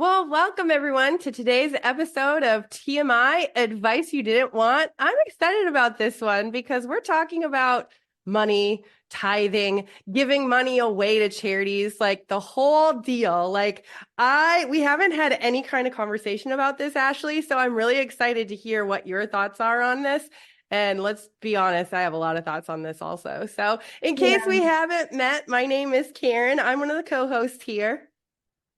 Well, welcome everyone to today's episode of TMI Advice You Didn't Want. I'm excited about this one because we're talking about money, tithing, giving money away to charities, like the whole deal. We haven't had any kind of conversation about this, Ashley, so I'm really excited to hear what your thoughts are on this. And let's be honest, I have a lot of thoughts on this also. So, in case Yeah. we haven't met, my name is Karen. I'm one of the co-hosts here.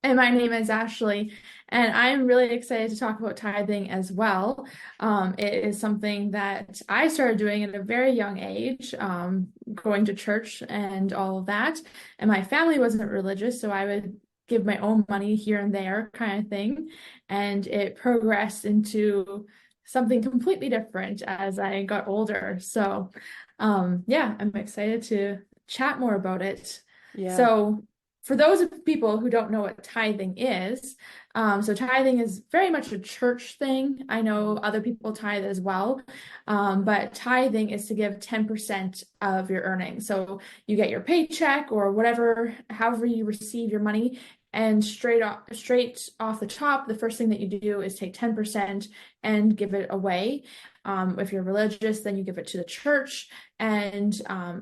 And my name is Ashley, and I'm really excited to talk about tithing as well. It is something that I started doing at a very young age, going to church and all of that. And my family wasn't religious, so I would give my own money here and there, kind of thing. And it progressed into something completely different as I got older. So, yeah, I'm excited to chat more about it. Yeah. So, for those of people who don't know what tithing is, so tithing is very much a church thing. I know other people tithe as well, but tithing is to give 10% of your earnings. So you get your paycheck or whatever, however you receive your money, and straight off the top, the first thing that you do is take 10% and give it away. If you're religious, then you give it to the church. And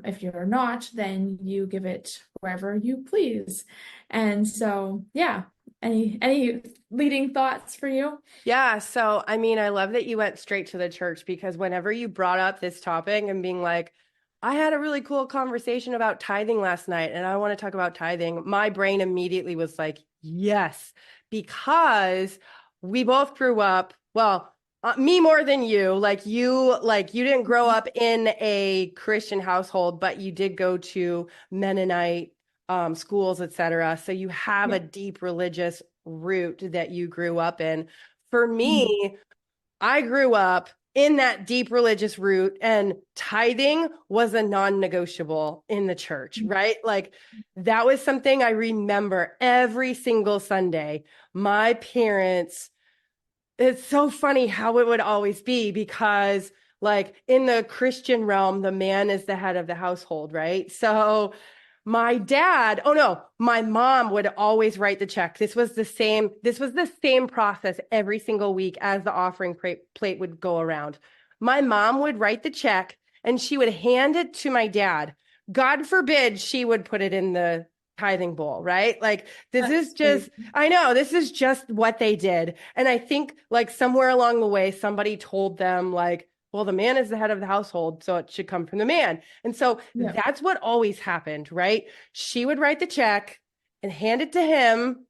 if you're not, then you give it wherever you please. And so, yeah. Any leading thoughts for you? Yeah. So, I mean, I love that you went straight to the church because whenever you brought up this topic and being like, I had a really cool conversation about tithing last night and I want to talk about tithing, my brain immediately was like, yes, because we both grew up, well, me more than you, like you didn't grow up in a Christian household, but you did go to Mennonite schools, etc. So you have Yeah. a deep religious root that you grew up in. For Mhm. me, I grew up in that deep religious root, and tithing was a non-negotiable in the church, right? Like that was something I remember every single Sunday. My parents, it's so funny how it would always be because like in the Christian realm, the man is the head of the household, right? So my dad, oh no, my mom would always write the check. This was the same process every single week as the offering plate would go around. My mom would write the check and she would hand it to my dad. God forbid she would put it in the tithing bowl, right? Like this is That's just, crazy. I know this is just what they did. And I think like somewhere along the way, somebody told them like, well, the man is the head of the household, so it should come from the man. And so Yeah. that's what always happened, right? She would write the check and hand it to him,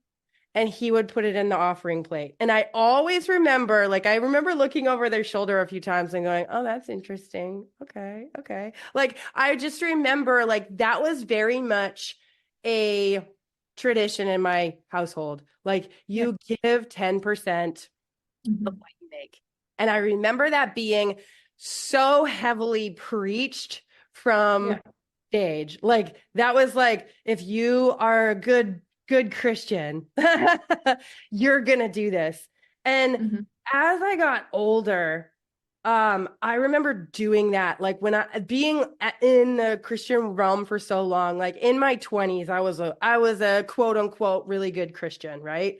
and he would put it in the offering plate. And I always remember, like, I remember looking over their shoulder a few times and going, oh, that's interesting. Okay, okay. Like, I just remember, like, that was very much a tradition in my household. Like, Yeah. you give 10% of Mhm. what you make. And I remember that being so heavily preached from Yeah. stage. Like that was like if you are a good Christian, you're going to do this. And Mhm. as I got older, I remember doing that like when I being in the Christian realm for so long, like in my 20s, I was a quote unquote really good Christian, right?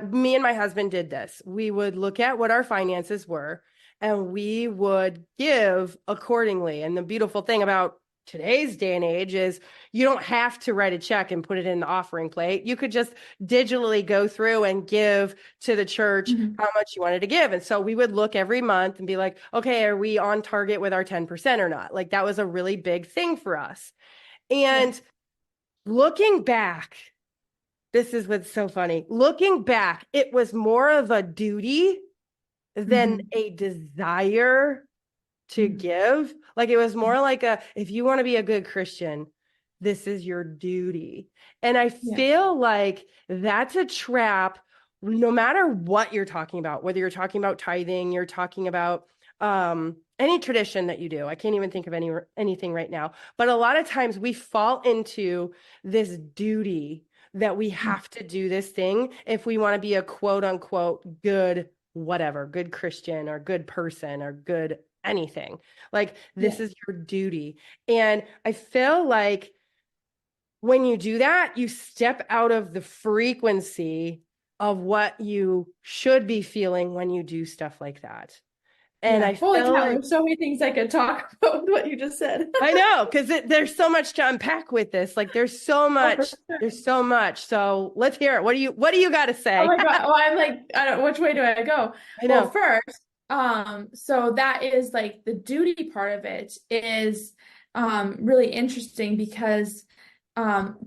Me and my husband did this. We would look at what our finances were and we would give accordingly. And the beautiful thing about today's day and age is you don't have to write a check and put it in the offering plate. You could just digitally go through and give to the church Mhm. how much you wanted to give. And so we would look every month and be like, okay, are we on target with our 10% or not? Like that was a really big thing for us. Yeah. And looking back, this is what's so funny. Looking back, it was more of a duty than Mhm. a desire to Mhm. give. Like it was more like if you want to be a good Christian, this is your duty. And I Yeah. feel like that's a trap no matter what you're talking about, whether you're talking about tithing, you're talking about any tradition that you do. I can't even think of anything right now. But a lot of times we fall into this duty that we Mhm. have to do this thing if we want to be a quote unquote good whatever, good Christian or good person or good anything. Like this Yeah. is your duty. And I feel like when you do that, you step out of the frequency of what you should be feeling when you do stuff like that. And Yeah. I Holy feel cow, like, there's so many things I could talk about with what you just said. I know, because there's so much to unpack with this. Like there's so Oh, for much, sure. there's so much. So let's hear it. What do you got to Oh say? my God. Well, I'm like, I don't, which way do I go? I Well, know. first, so that is like the duty part of it is really interesting because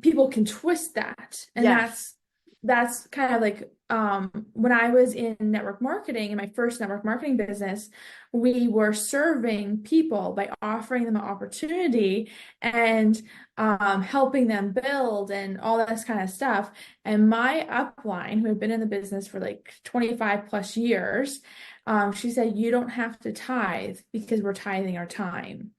people can twist that. And Yes. that's kind of like when I was in network marketing, in my first network marketing business, we were serving people by offering them an opportunity and helping them build and all this kind of stuff. And my upline, who had been in the business for like 25 plus years, she said, you don't have to tithe because we're tithing our time.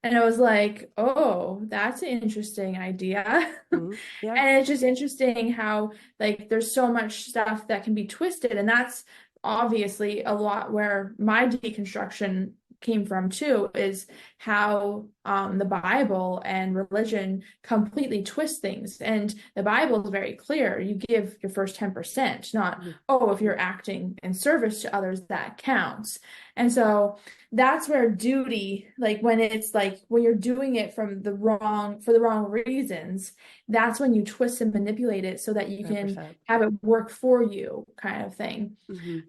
And I was like, oh, that's an interesting idea. Mhm. Yeah. And it's just interesting how like there's so much stuff that can be twisted. And that's obviously a lot where my deconstruction came from too, is how the Bible and religion completely twist things. And the Bible is very clear. You give your first 10%, not, Mhm. oh, if you're acting in service to others, that counts. And so that's where duty, like when it's like when you're doing it from the wrong for the wrong reasons, that's when you twist and manipulate it so that you can 100%. have it work for you, kind of thing. Hmm.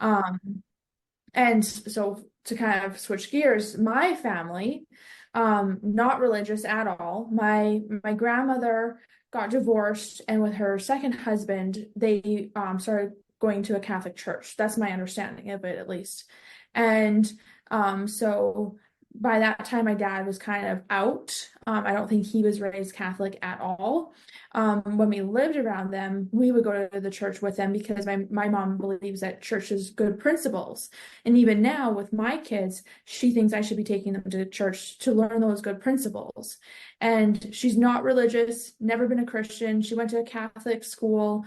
And so to kind of switch gears, my family, not religious at all. My grandmother got divorced, and with her second husband, they started going to a Catholic church. That's my understanding of it, at least. And so by that time, my dad was kind of out. I don't think he was raised Catholic at all. When we lived around them, we would go to the church with them because my mom believes that church is good principles. And even now with my kids, she thinks I should be taking them to church to learn those good principles. And she's not religious, never been a Christian. She went to a Catholic school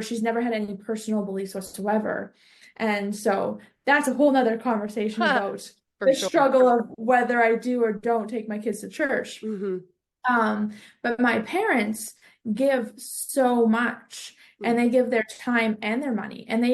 she's never had any personal beliefs whatsoever. And so that's a whole nother conversation about For the sure. struggle of whether I do or don't take my kids to church. Hmm. But my parents give so much and they give their time and their money. And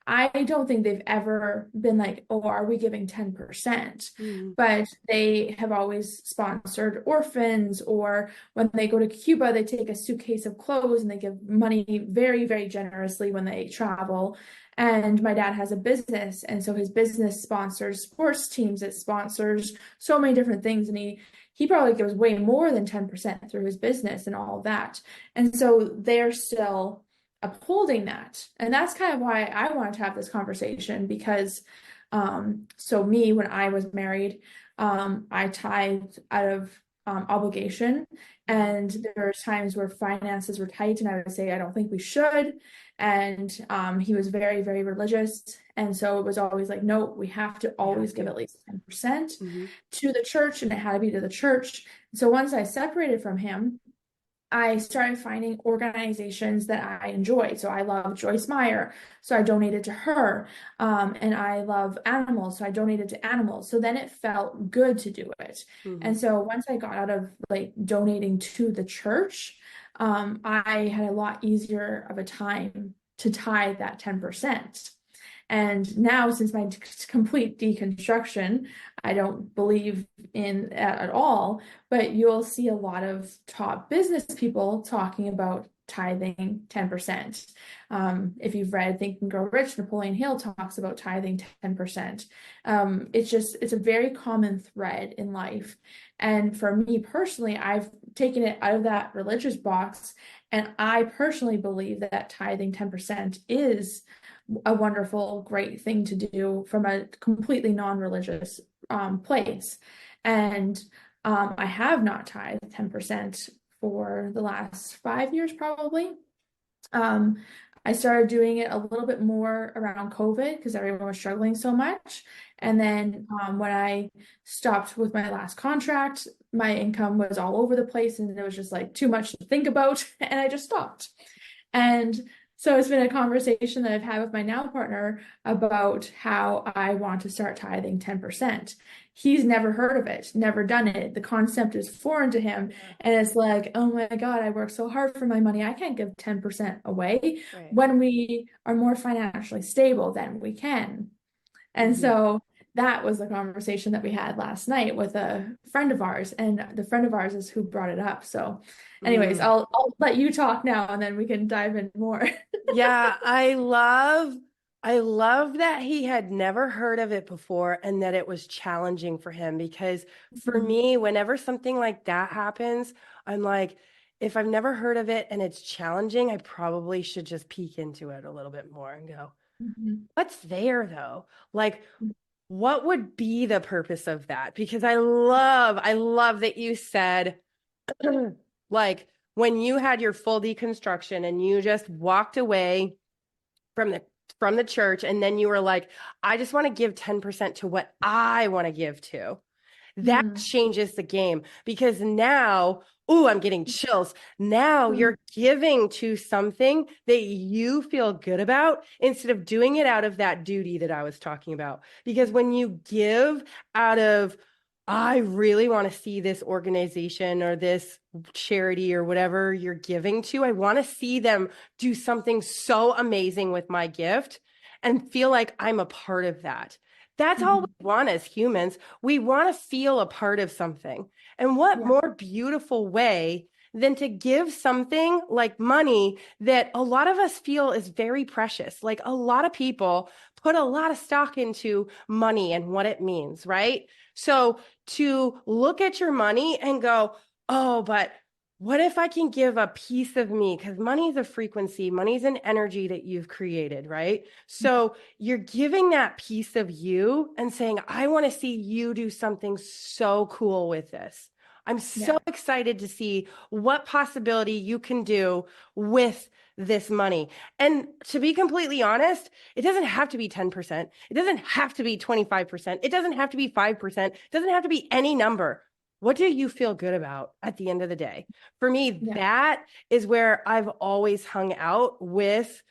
I don't think they've ever been like, oh, are we giving 10%? Hmm. But they have always sponsored orphans, or when they go to Cuba, they take a suitcase of clothes and they give money very, very generously when they travel. And my dad has a business, and so his business sponsors sports teams, it sponsors so many different things. And he probably gives way more than 10% through his business and all of that. And so they're still upholding that. And that's kind of why I wanted to have this conversation because so me, when I was married, I tithed out of obligation. And there was times where finances were tight and I would say, I don't think we should. And he was very, very religious. And so it was always like, no, we have to always give at least 10% Hmm. to the church, and it had to be to the church. So once I separated from him, I started finding organizations that I enjoyed. So I love Joyce Meyer, so I donated to her. And I love animals, so I donated to animals. So then it felt good to do it. Hmm. And so once I got out of like donating to the church, I had a lot easier of a time to tithe that 10%. And now, since my complete deconstruction, I don't believe in that at all. But you'll see a lot of top business people talking about tithing 10%. If you've read Think and Grow Rich, Napoleon Hill talks about tithing 10%. It's a very common thread in life. And for me personally, I've taken it out of that religious box. And I personally believe that tithing 10% is a wonderful, great thing to do from a completely non-religious place. And I have not tithed 10% for the last 5 years, probably. Um, I started doing it a little bit more around COVID because everyone was struggling so much. And then when I stopped with my last contract, my income was all over the place and it was just like too much to think about, and I just stopped. And So it's been a conversation that I've had with my now partner about how I want to start tithing 10%. He's never heard of it, never done it. The concept is foreign to him. Yeah. And it's like, oh my God, I work so hard for my money. I can't give 10% away. Right. When we are more financially stable, then we can. And Mhm. so that was the conversation that we had last night with a friend of ours, and the friend of ours is who brought it up. So, anyways, Mm. I'll let you talk now, and then we can dive in more. Yeah, I love that he had never heard of it before and that it was challenging for him because for Mhm, me, whenever something like that happens, I'm like, if I've never heard of it and it's challenging, I probably should just peek into it a little bit more and go, mhm, what's there though? Like, what would be the purpose of that? Because I love that you said, like, when you had your full deconstruction and you just walked away from the church and then you were like, I just want to give 10% to what I want to give to. That mhm, changes the game because now, ooh, I'm getting chills. Now mhm, you're giving to something that you feel good about instead of doing it out of that duty that I was talking about. Because when you give out of, I really want to see this organization or this charity or whatever you're giving to, I want to see them do something so amazing with my gift and feel like I'm a part of that. That's all mhm. we want as humans. We want to feel a part of something. And what Yeah, more beautiful way than to give something like money that a lot of us feel is very precious? Like a lot of people put a lot of stock into money and what it means, right? So to look at your money and go, oh, but what if I can give a piece of me? Because money is a frequency, money is an energy that you've created, right? So you're giving that piece of you and saying, I want to see you do something so cool with this. I'm so yeah, excited to see what possibility you can do with this money. And to be completely honest, it doesn't have to be 10%. It doesn't have to be 25%. It doesn't have to be 5%. It doesn't have to be any number. What do you feel good about at the end of the day? For me, yeah, that is where I've always hung out with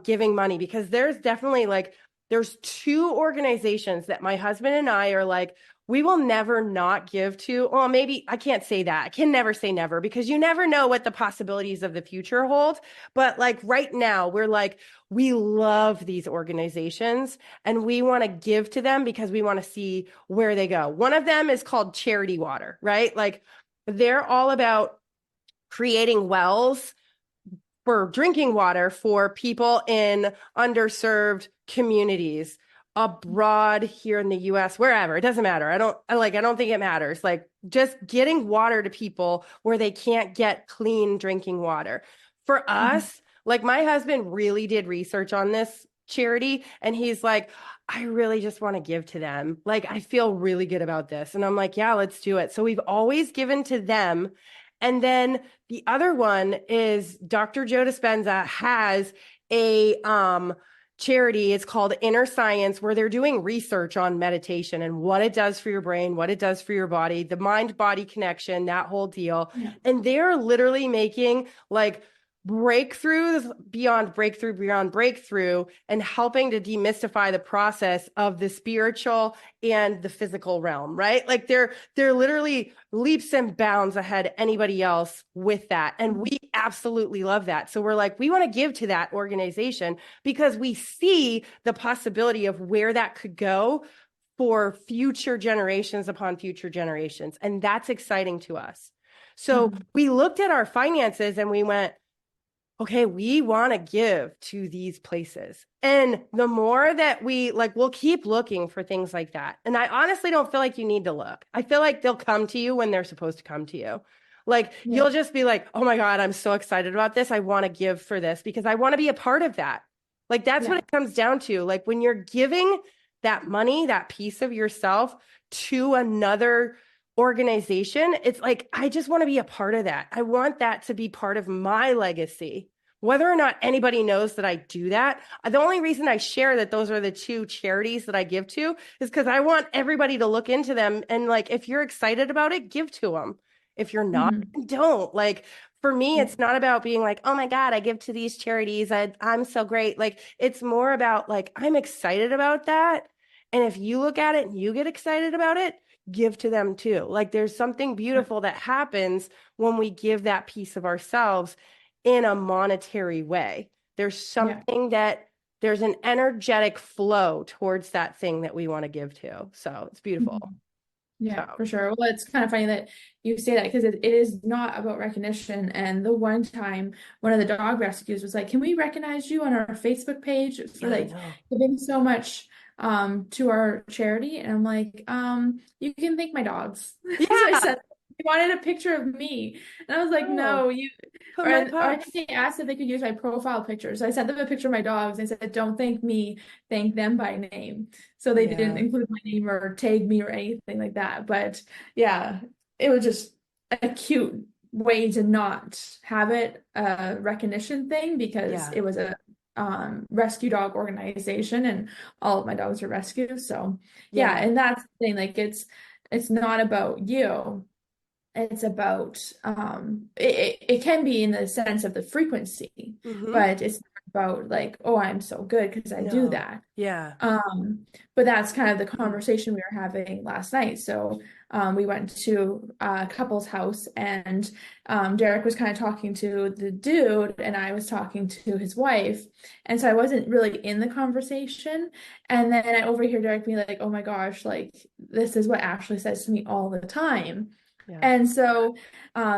giving money because there's definitely like there's two organizations that my husband and I are like we will never not give to. Well, maybe I can't say that. I can never say never because you never know what the possibilities of the future hold. But like right now, we're like we love these organizations and we want to give to them because we want to see where they go. One of them is called Charity Water, right? Like they're all about creating wells for drinking water for people in underserved communities abroad here in the US, wherever. It doesn't matter. I don't think it matters. Like just getting water to people where they can't get clean drinking water. For mhm, us, like my husband really did research on this charity and he's like, I really just want to give to them. Like I feel really good about this. And I'm like, yeah, let's do it. So we've always given to them. And then the other one is Dr. Joe Dispenza has a charity. It's called Inner Science, where they're doing research on meditation and what it does for your brain, what it does for your body, the mind body connection, that whole deal. yeah, And they're literally making like breakthrough beyond breakthrough and helping to demystify the process of the spiritual and the physical realm, right? Like they're literally leaps and bounds ahead anybody else with that. And we absolutely love that. So we're like, we want to give to that organization because we see the possibility of where that could go for future generations upon future generations. And that's exciting to us. So mhm, we looked at our finances and we went, okay, we want to give to these places. And the more that we like, we'll keep looking for things like that. And I honestly don't feel like you need to look. I feel like they'll come to you when they're supposed to come to you. Like yeah, you'll just be like, oh my God, I'm so excited about this. I want to give for this because I want to be a part of that. Like that's what yeah, it comes down to. Like when you're giving that money, that piece of yourself to another organization, it's like, I just want to be a part of that. I want that to be part of my legacy. Whether or not anybody knows that I do that, the only reason I share that those are the two charities that I give to is because I want everybody to look into them. And like, if you're excited about it, give to them. If you're not, mhm, don't. Like, for me, Yeah. it's not about being like, oh my God, I give to these charities. I'm so great. Like, it's more about like, I'm excited about that. And if you look at it and you get excited about it, give to them too. Like, there's something beautiful that happens when we give that piece of ourselves in a monetary way. There's Yeah. something that there's an energetic flow towards that thing that we want to give to. So it's beautiful. Mhm. Yeah, So, for sure. Well, it's kind of funny that you say that because it is not about recognition. And the one time one of the dog rescues was like, "Can we recognize you on our Facebook page for yeah, I like know. giving so much to our charity?" And I'm like, you can thank my dogs." So I Yeah. said, "They wanted a picture of me." And I was like, Oh, "No, you," put my or I pups. think they asked if they could use my profile picture. So I sent them a picture of my dogs. I said, "Don't thank me, thank them by name." So they didn't Yeah. include my name or tag me or anything like that. But yeah, it was just a cute way to not have it a recognition thing because Yeah. it was a rescue dog organization and all of my dogs are rescues. So yeah, Yeah. and that's the thing, like it's not about you. It's about it can be in the sense of the frequency, Mm-hmm. but it's not about like, oh, I'm so good because I do No. that. Yeah. But that's kind of the conversation we were having last night. So we went to a couple's house, and Derek was kind of talking to the dude, and I was talking to his wife. And so I wasn't really in the conversation. And then I overhear Derek being like, "Oh my gosh, like this is what Ashley says to me all the time." Yeah. And so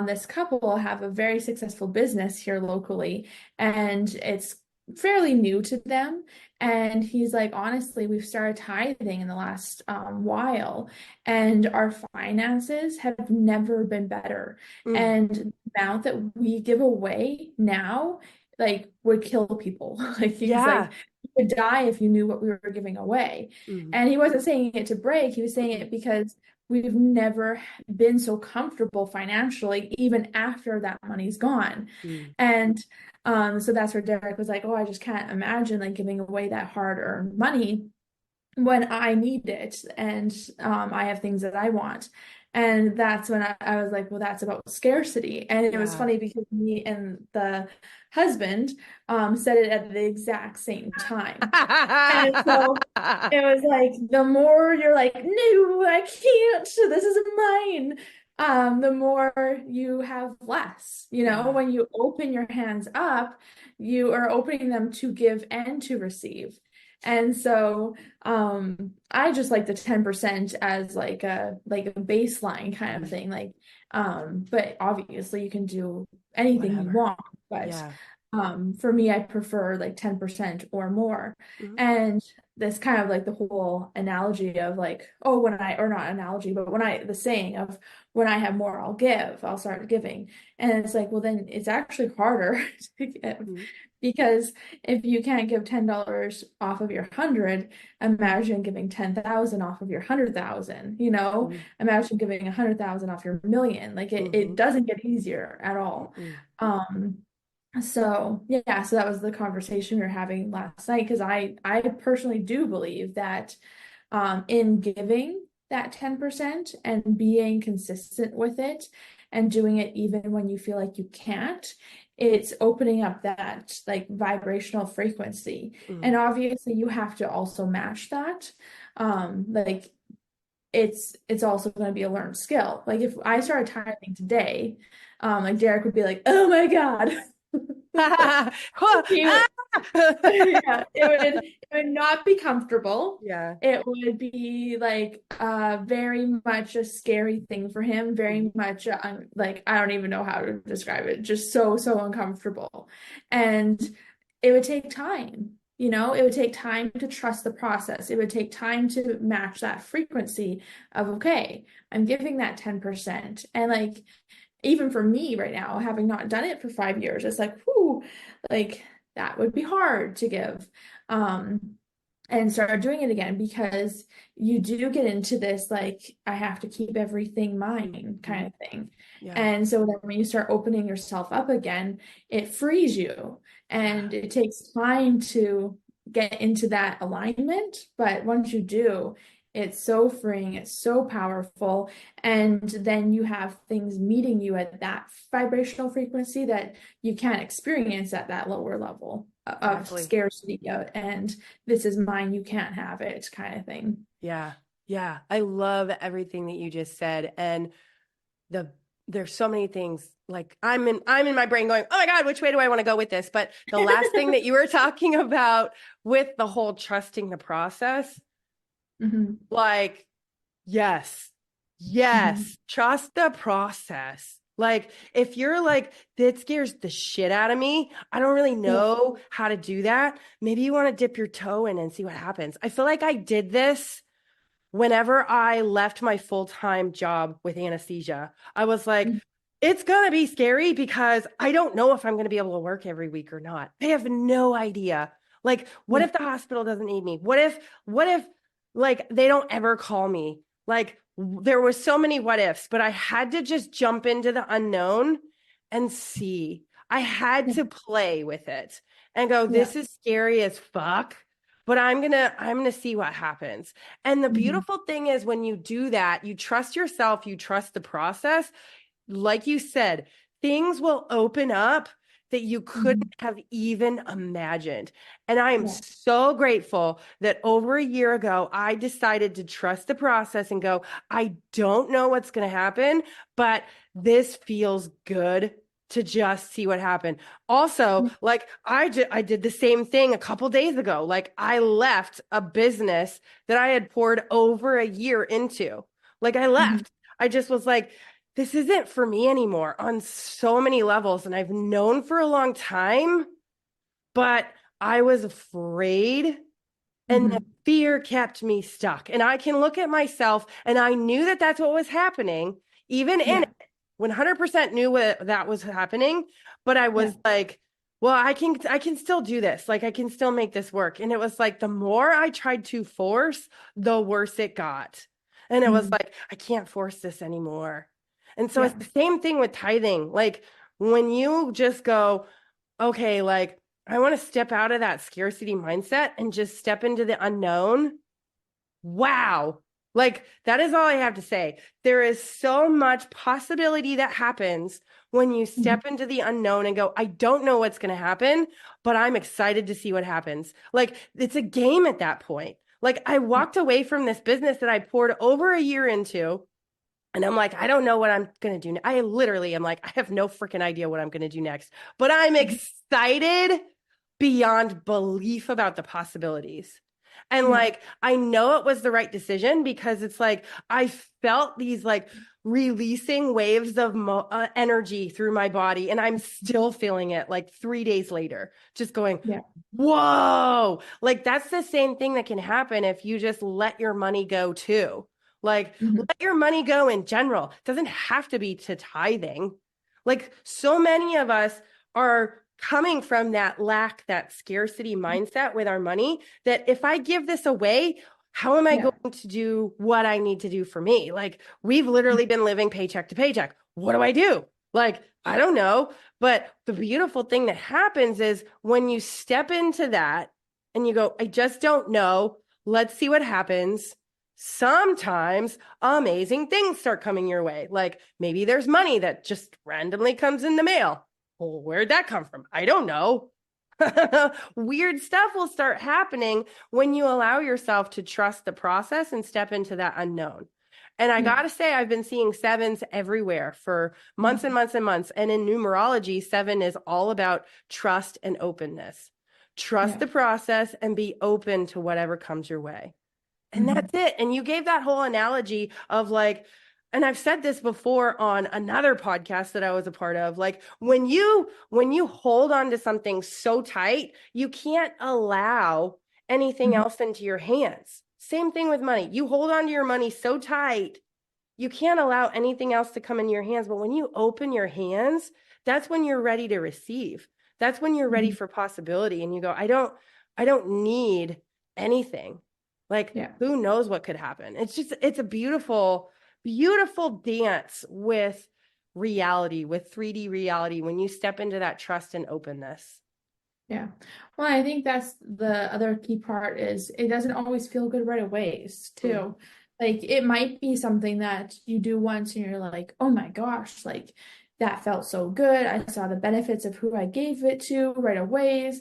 this couple have a very successful business here locally, and it's fairly new to them. And he's like, honestly, we've started tithing in the last while, and our finances have never been better. Mm. And the amount that we give away now, like, would kill people. Like, he's like, Yeah. you would die if you knew what we were giving away. Mm. And he wasn't saying it to brag, he was saying Mm-mm. it because we've never been so comfortable financially, even after that money's gone. Mm. And so that's where Derek was like, "Oh, I just can't imagine like giving away that hard-earned money when I need it and I have things that I want." And that's when I was like, well, that's about scarcity. And it was Yeah. funny because me and the husband said it at the exact same time. And so it was like the more you're like, no, I can't, this is mine. The more you have less. You know, Yeah. when you open your hands up, you are opening them to give and to receive. And so I just like the 10% as like a baseline kind of Mm. thing. Like but obviously you can do anything you Whatever. want. But Yeah. for me, I prefer like 10% or more. Mm-hmm. And this kind of like the whole analogy of like, oh, when I, or not analogy, but the saying of when I have more, I'll give, I'll start giving. And it's like, well, then it's actually harder to give Mm-hmm. because if you can't give $10 off of your 100, imagine giving 10,000 off of your 100,000, you know, Mm-hmm. imagine giving 100,000 off your million. Like it Mm-hmm. doesn't get easier at all. Mm-mm. Um, so yeah, so that was the conversation we were having last night because I personally do believe that in giving that 10% and being consistent with it and doing it even when you feel like you can't, it's opening up that like vibrational frequency. And Mm. obviously you have to also match that. Like it's also going to be a learned skill. Like if I started tithing today, like Derek would be like, "Oh my God." He would, yeah, it would not be comfortable. Yeah. It would be like very much a scary thing for him, Mm. very much like I don't even know how to describe it, just so uncomfortable. And it would take time, you know, it would take time to trust the process. It would take time to match that frequency of okay, I'm giving that 10%. And like even for me right now, having not done it for 5 years, it's like, whoo, like that would be hard to give. And start doing it again because you do get into this like I have to keep everything mine Mm-hmm. kind of thing. Yeah. And so then when you start opening yourself up again, it frees you Yeah. and it takes time to get into that alignment. But once you do, It's so freeing, it's so powerful. And then you have things meeting you at that vibrational frequency that you can't experience at that lower level of Exactly. scarcity and this is mine, you can't have it kind of thing. Yeah. Yeah. I love everything that you just said. And the there's so many things like I'm in my brain going, oh my God, which way do I want to go with this? But the last thing that you were talking about with the whole trusting the process, Hmm. like, yes, Hmm. yes, trust the process. Like, if you're like, that scares the shit out of me, I don't really Yeah. know how to do that. Maybe you want to dip your toe in and see what happens. I feel like I did this whenever I left my full-time job with anesthesia. I was like, it's going to be scary because I don't know if I'm going to be able to work every week or not. I have no idea. Like, what Yeah. if the hospital doesn't need me? What if like they don't ever call me? Like there was so many what ifs, but I had to just jump into the unknown and see. I had Yeah. to play with it and go, Yeah. this is scary as fuck, but I'm going to see what happens. And the Hmm. beautiful thing is when you do that, you trust yourself, you trust the process. Like you said, things will open up that you couldn't Hmm. have even imagined. And I am Yeah. so grateful that over a year ago, I decided to trust the process and go, I don't know what's going to happen, but this feels good to just see what happened. Also, like I did the same thing a couple days ago. Like I left a business that I had poured over a year into. Like I Hmm. left. I just was like, this isn't for me anymore on so many levels. And I've known for a long time, but I was afraid and the Hmm. fear kept me stuck. And I can look at myself and I knew that that's what was happening, even in Yeah. it, 100% knew what that was happening. But I Yeah. was like, well, I can still do this. Like I can still make this work. And it was like the more I tried to force, the worse it got. And it was Hmm. like, I can't force this anymore. And so it's Yeah. the same thing with tithing. Like when you just go, okay, like I want to step out of that scarcity mindset and just step into the unknown. Wow. Like that is all I have to say. There is so much possibility that happens when you Hmm. step into the unknown and go, I don't know what's going to happen, but I'm excited to see what happens. Like it's a game at that point. Like I Yeah. walked away from this business that I poured over a year into. And I'm like, I don't know what I'm going to do. I literally am like, I have no freaking idea what I'm going to do next, but I'm Mhm. excited beyond belief about the possibilities. And Yeah. like, I know it was the right decision because it's like, I felt these like releasing waves of energy through my body. And I'm still feeling it like 3 days later, just going, Yeah. whoa. Like, that's the same thing that can happen if you just let your money go too. Like, Hmm. let your money go in general. It doesn't have to be to tithing. Like so many of us are coming from that lack, that scarcity mindset with our money that if I give this away, how am I Yeah. going to do what I need to do for me? Like we've literally been living paycheck to paycheck. What do I do? Like, I don't know. But the beautiful thing that happens is when you step into that and you go, I just don't know. Let's see what happens. Sometimes amazing things start coming your way. Like maybe there's money that just randomly comes in the mail. Well, where'd that come from? I don't know. Weird stuff will start happening when you allow yourself to trust the process and step into that unknown. And I Yeah. got to say, I've been seeing sevens everywhere for months and Mhm. months and months. And in numerology, seven is all about trust and openness. Trust Yeah. the process and be open to whatever comes your way. And Hmm. that's it. And you gave that whole analogy of like, and I've said this before on another podcast that I was a part of, like when you hold on to something so tight, you can't allow anything Hmm. else into your hands. Same thing with money. You hold on to your money so tight, you can't allow anything else to come in your hands. But when you open your hands, that's when you're ready to receive. That's when you're ready Hmm. for possibility. And you go, I don't need anything. Like, Yeah. who knows what could happen? It's a beautiful, beautiful dance with reality, with 3D reality when you step into that trust and openness. Yeah. Well, I think that's the other key part is it doesn't always feel good right away, Mm. too. Like it might be something that you do once and you're like, oh my gosh, like that felt so good. I saw the benefits of who I gave it to right away.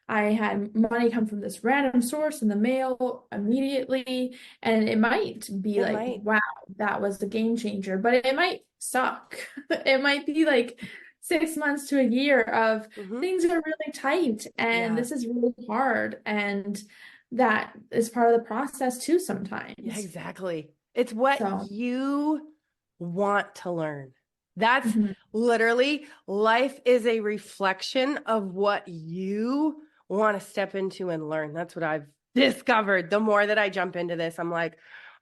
I had money come from this random source in the mail immediately. And it might be It like, might. wow, that was the game changer, but it might suck. It might be like 6 months to a year of Hmm. things are really tight and Yeah. this is really hard. And that is part of the process too Yeah, sometimes. exactly. It's what So, you want to learn. That's mhm, literally life is a reflection of what you want to step into and learn. That's what I've discovered. The more that I jump into this, I'm like,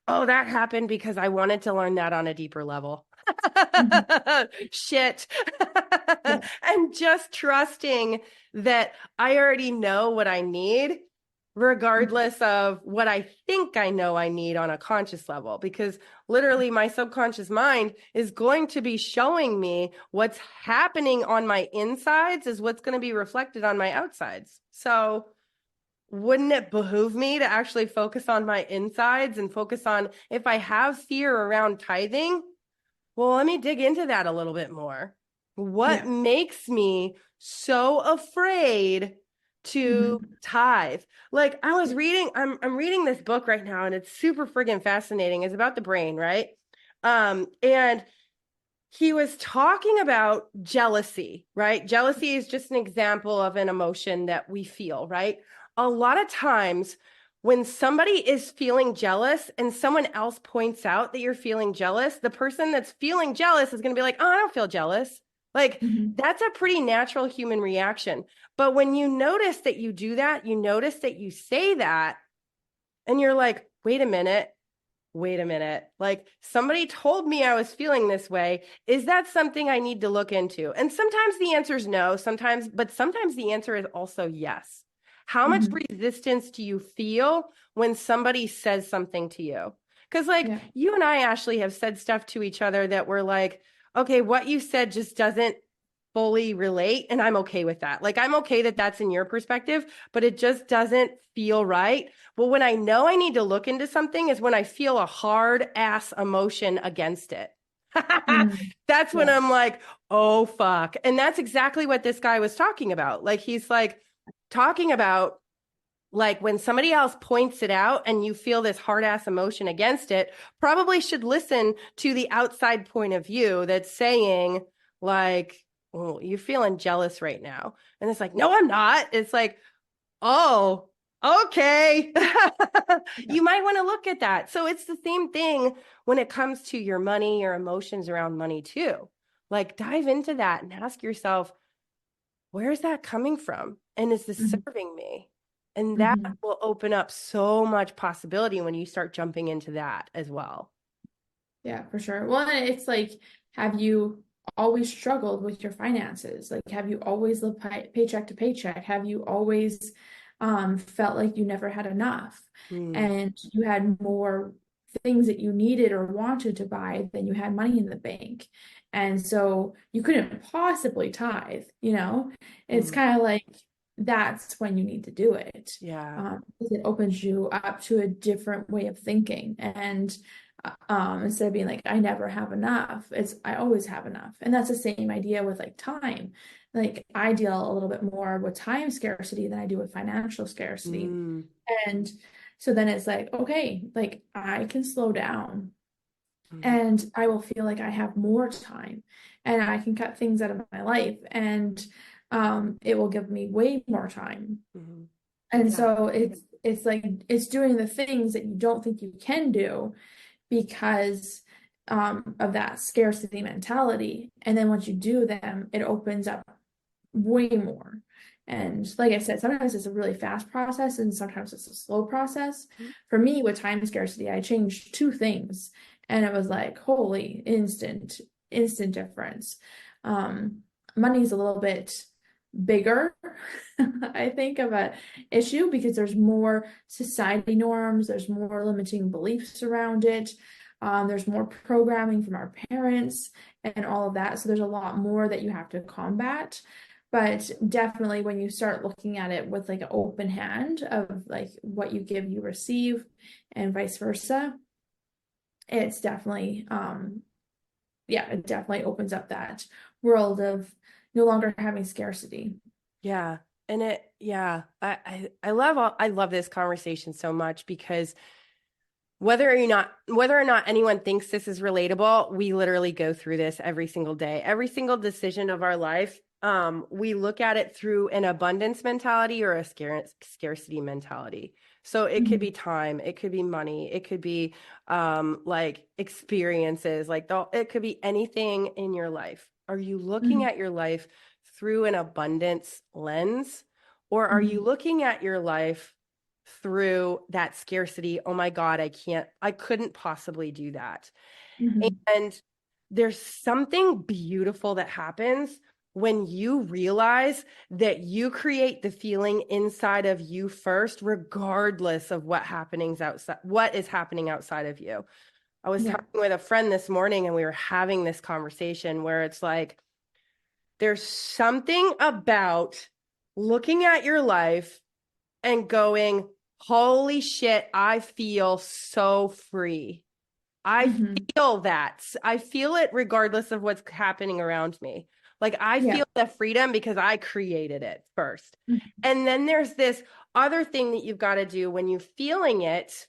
oh, that happened because I wanted to learn that on a deeper level. mhm, Shit. yeah, And just trusting that I already know what I need regardless of what I think I know I need on a conscious level, because literally my subconscious mind is going to be showing me what's happening on my insides is what's going to be reflected on my outsides. So, wouldn't it behoove me to actually focus on my insides and focus on if I have fear around tithing? Well, let me dig into that a little bit more. What yeah, makes me so afraid to mhm, tithe? Like I was yeah, reading, I'm reading this book right now, and it's super friggin' fascinating. It's about the brain, right? And he was talking about jealousy, right? Jealousy is just an example of an emotion that we feel, right? A lot of times when somebody is feeling jealous and someone else points out that you're feeling jealous, the person that's feeling jealous is going to be like, oh, I don't feel jealous. Like, mhm, that's a pretty natural human reaction. But when you notice that you do that, you notice that you say that, and you're like, wait a minute. Like somebody told me I was feeling this way. Is that something I need to look into? And sometimes the answer is no, but sometimes the answer is also yes. How much mhm, resistance do you feel when somebody says something to you? Because, like, yeah, you and I, Ashley, have said stuff to each other that we're like, okay, what you said just doesn't fully relate. And I'm okay with that. Like, I'm okay that that's in your perspective, but it just doesn't feel right. Well, when I know I need to look into something is when I feel a hard ass emotion against it. mhm, That's when yeah, I'm like, oh, fuck. And that's exactly what this guy was talking about. Like, he's like talking about like when somebody else points it out and you feel this hard ass emotion against it, probably should listen to the outside point of view that's saying, like, oh, you're feeling jealous right now. And it's like, no, I'm not. It's like, oh, okay. yeah, You might want to look at that. So it's the same thing when it comes to your money, your emotions around money too. Like dive into that and ask yourself, where's that coming from? And is this mhm, serving me? And that mhm. will open up so much possibility when you start jumping into that as well. Yeah, for sure. Well, and it's like, have you always struggled with your finances? Like, have you always lived paycheck to paycheck? Have you always felt like you never had enough Mm, and you had more things that you needed or wanted to buy than you had money in the bank? And so you couldn't possibly tithe, you know? It's mm, kind of like that's when you need to do it. yeah. Because it opens you up to a different way of thinking. And instead of being like I never have enough, it's I always have enough. And that's the same idea with like time. Like I deal a little bit more with time scarcity than I do with financial scarcity. Mm, And so then it's like, okay, like I can slow down mm, and I will feel like I have more time and I can cut things out of my life and it will give me way more time. mm. And Yeah. so it's like it's doing the things that you don't think you can do because of that scarcity mentality. And then once you do them, it opens up way more. And like I said, sometimes it's a really fast process and sometimes it's a slow process. Mm, For me, with time scarcity, I changed two things and it was like, holy, instant difference. Money's a little bit bigger, I think, of a issue because there's more society norms, there's more limiting beliefs around it. There's more programming from our parents and all of that. So there's a lot more that you have to combat. But definitely when you start looking at it with like an open hand of like what you give, you receive, and vice versa, it's definitely yeah, it definitely opens up that world of no longer having scarcity. Yeah. And I love this conversation so much because whether or not anyone thinks this is relatable, we literally go through this every single day. Every single decision of our life, we look at it through an abundance mentality or a scarcity mentality. So it could Mhm. be time, it could be money, it could be like experiences, it could be anything in your life. Are you looking Mhm. at your life through an abundance lens, or are you Mhm. looking at your life through that scarcity? Oh my God, I couldn't possibly do that. Mhm. And there's something beautiful that happens when you realize that you create the feeling inside of you first, regardless of what is happening outside of you. I was Yeah. talking with a friend this morning and we were having this conversation where it's like, there's something about looking at your life and going, holy shit, I feel so free. I Mhm. feel that. I feel it regardless of what's happening around me. Like I Yeah. feel the freedom because I created it first. Mhm. And then there's this other thing that you've got to do when you're feeling it,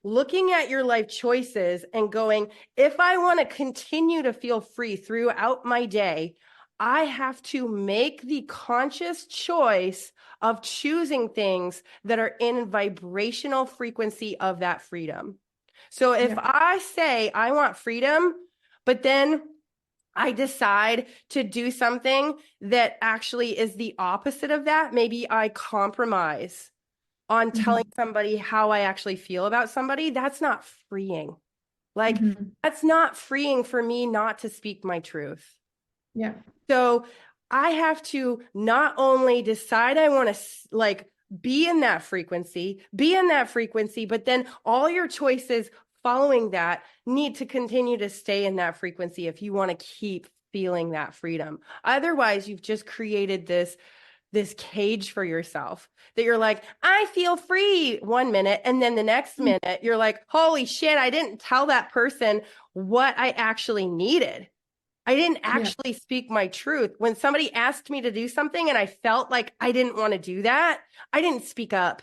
looking at your life choices and going, if I want to continue to feel free throughout my day, I have to make the conscious choice of choosing things that are in vibrational frequency of that freedom. So if Yeah. I say I want freedom, but then I decide to do something that actually is the opposite of that, maybe I compromise on telling Mhm. somebody how I actually feel about somebody, that's not freeing. Like, Mhm. that's not freeing for me not to speak my truth. Yeah. So I have to not only decide I want to like be in that frequency, but then all your choices following that need to continue to stay in that frequency if you want to keep feeling that freedom. Otherwise, you've just created this cage for yourself that you're like, I feel free 1 minute. And then the next Mhm. minute, you're like, holy shit, I didn't tell that person what I actually needed. I didn't Yeah. actually speak my truth. When somebody asked me to do something and I felt like I didn't want to do that, I didn't speak up.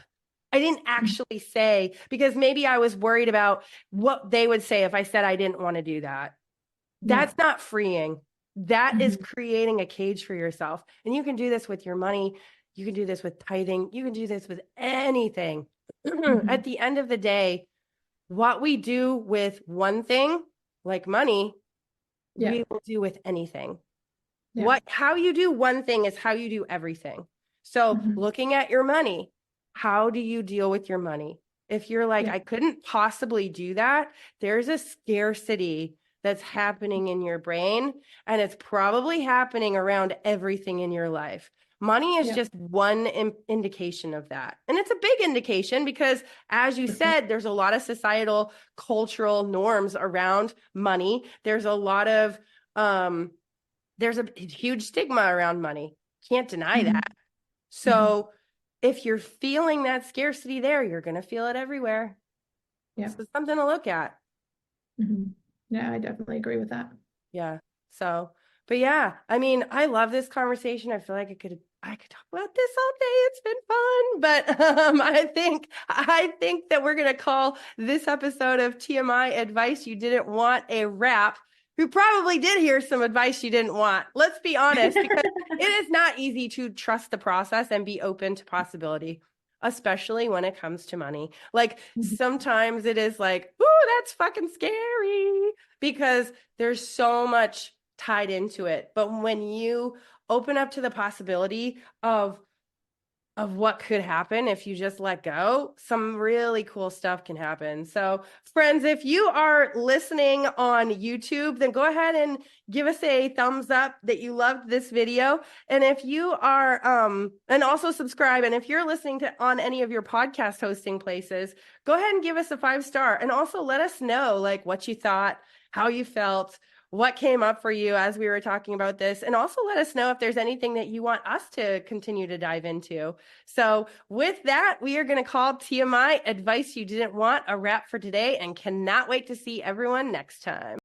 I didn't Mhm. actually say because maybe I was worried about what they would say if I said I didn't want to do that. Yeah. That's not freeing. That is Mhm. creating a cage for yourself. And you can do this with your money. You can do this with tithing. You can do this with anything. At Mhm. the end of the day, what we do with one thing, like money, Yeah. we will do with anything. Yeah. How you do one thing is how you do everything. So Mhm. looking at your money, how do you deal with your money? If you're like, Yeah. I couldn't possibly do that, there's a scarcity that's happening in your brain, and it's probably happening around everything in your life. Money is Yeah. just one indication of that. And it's a big indication because, as you said, there's a lot of societal, cultural norms around money. Um, there's a huge stigma around money. Can't deny Mhm. that. Mhm. So if you're feeling that scarcity there, you're going to feel it everywhere. Yeah. So it's something to look at. Mhm. Yeah, I definitely agree with that. Yeah. So, but yeah, I mean, I love this conversation. I feel like I could talk about this all day. It's been fun, but I think that we're gonna call this episode of TMI Advice You Didn't Want a wrap. Who probably did hear some advice you didn't want. Let's be honest, because it is not easy to trust the process and be open to possibility, especially when it comes to money. Like Mhm. sometimes it is like, ooh, that's fucking scary because there's so much tied into it. But when you open up to the possibility of what could happen if you just let go, some really cool stuff can happen. So, friends, if you are listening on YouTube, then go ahead and give us a thumbs up that you loved this video. And if you are and also subscribe, and if you're listening to on any of your podcast hosting places, go ahead and give us a 5-star and also let us know like what you thought, how you felt, what came up for you as we were talking about this. And also let us know if there's anything that you want us to continue to dive into. So with that, we are going to call TMI Advice You Didn't Want a wrap for today, and cannot wait to see everyone next time.